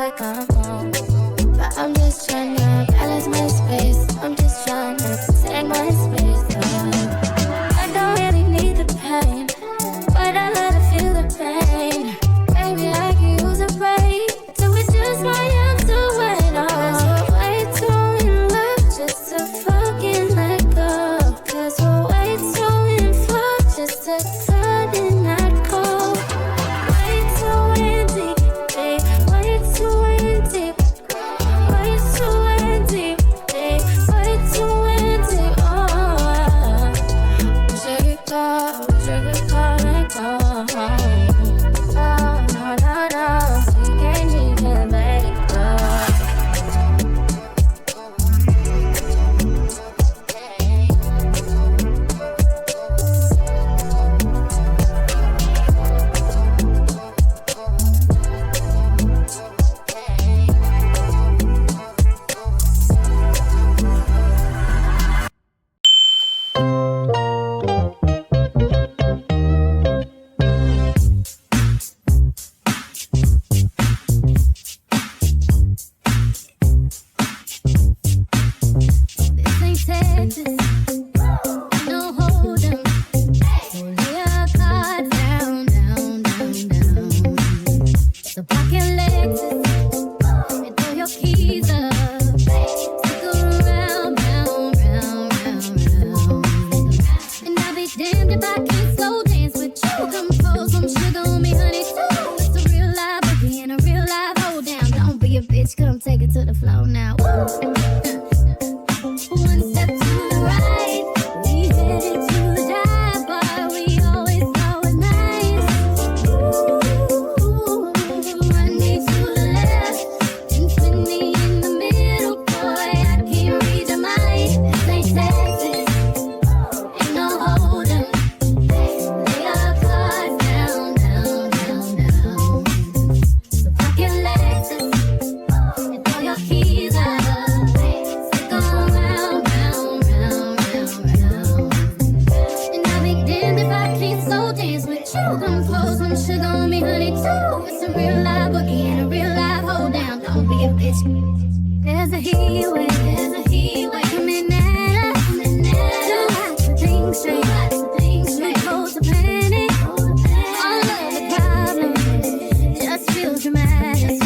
like I'm home. But I'm just trying to balance my space. I'm just trying to take my space. I don't really need the pain, but I let her feel the pain. Maybe I can use a break to adjust my arms to wait on. Way too in love just to fucking let go. Cause we're way too in flow just to cut in that cold. Way too in deep, way too in deep. Way too in deep, way too in deep. Oh, wish I could call, let go. Oh, no, no, no, you can't let it go. This ain't Texas, no hold 'em. Lay your cards down, down, down, down. So pack your Lexus and throw your keys up. Stick around, round, round, round, round. And I'll be damned if I can't slow dance with you. Come pour some sugar on me, honey, too. It's a real live boogie and a real live hold down. Don't be a bitch, come take it to the floor now. One step to the right, we headed to the dive bar. We always go at night. Ooh, run me to the left and spin me in the middle, boy. I can't read your mind. This ain't Texas, ain't no hold 'em. Lay your cards down, down, down, down. So pack your Lexus and throw your keys up. Stick around, round, round, round, round. And I'll be damned if I can't slow dance with you. Come pour some sugar on me, honey, too. It's a real live boogie and a real live hold down. Don't be a bitch. There's a heatway, there's a heatway coming at us. Too hot to think straight, too cold to panic. All of the problems just feel dramatic.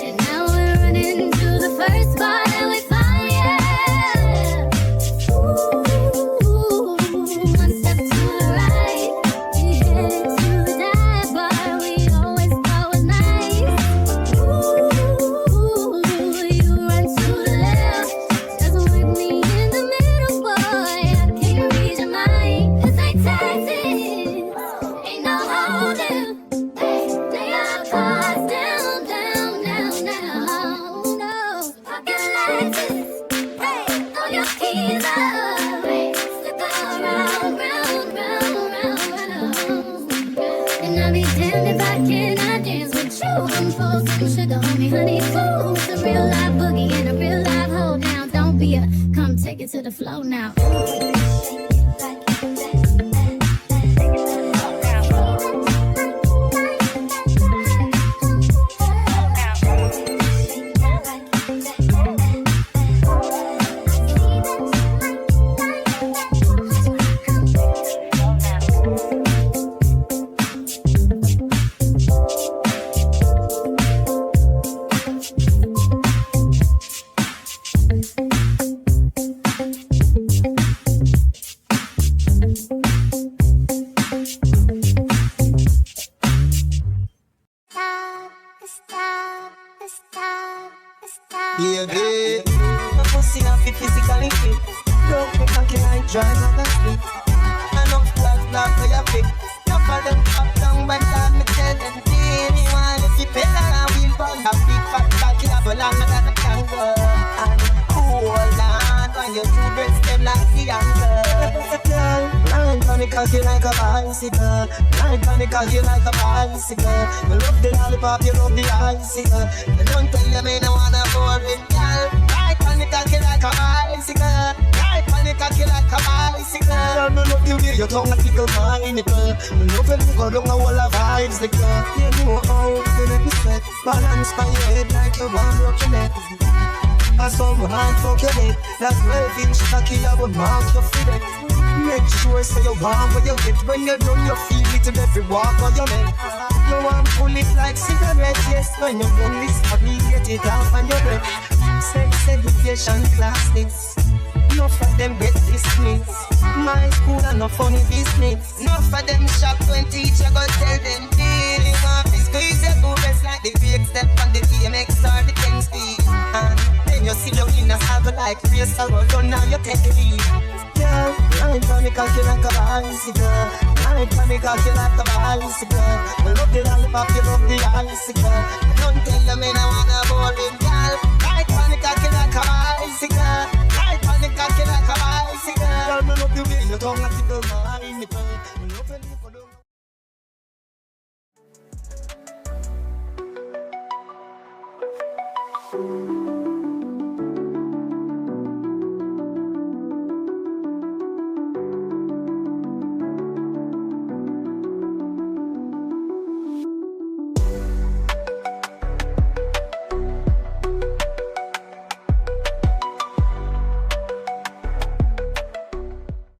And now we're running to the first spot and we find it. Ooh, one step to the right, we headed to the dive bar. We always go at night. Ooh, you run to the left, just with me in the middle, boy. I can't read your mind. This ain't Texas, ain't no holding. Lay your cards down, down, down, down. No, pocket Lexus, throw your keys up. Stick around, round, round, round, round. And I'll be damned if I cannot dance with you. Come pour some sugar on me, honey, too. It's a real live boogie and a real live hold down. Don't be a, come take it to the flow now. Yeah, babe. My pussy not fit physically fit. Don't be cocky like drive on the street. I know black for your pick. Enough of them up down by time me tell them things. Wanna see better and we'll burn. A big fat cocky have a longer than a kangaroo. And hold on when you two breasts them like the angle. Ride on the cocky like a bicycle. Ride on the cocky like a bicycle. You love the lollipop, you love the icicle. You don't tell me no wanna boring girl. Ride on the cocky like a bicycle. Ride on on the cocky like a bicycle. Girl, me love the way your tongue a tickle my nipple. Me love when you go down a wall of vibes, the girl. You know how to make me sweat. Balance by your head like you want to rock your neck. I saw my hand fuck your head. That 12-inch cocky I will mark your feet. Make sure so you want what you get. When you're done you feel it in every walk on your neck. You want pull it like cigarette. Yes, when you're done this hobby, get it off on your breath. Sex education class. Enough of them get dismissed. My school and no funny business. Enough of them shock when teacher go tell them this. You want to squeeze your boobs like the fake step on the BMX or the 10 speed. And then you sit down in a saddle like race or run now you take the lead. Girl, I ain't gonna cocky like a bicycle. I ain't gonna cocky like a bicycle. I love the lollipop, you love the icicle. Don't tell them I wanna boring girl. I ain't gonna cocky like a bicycle. I ain't gonna cocky like a bicycle. Girl, me love the way you tongue a tickle my nipple. Me love when you go down.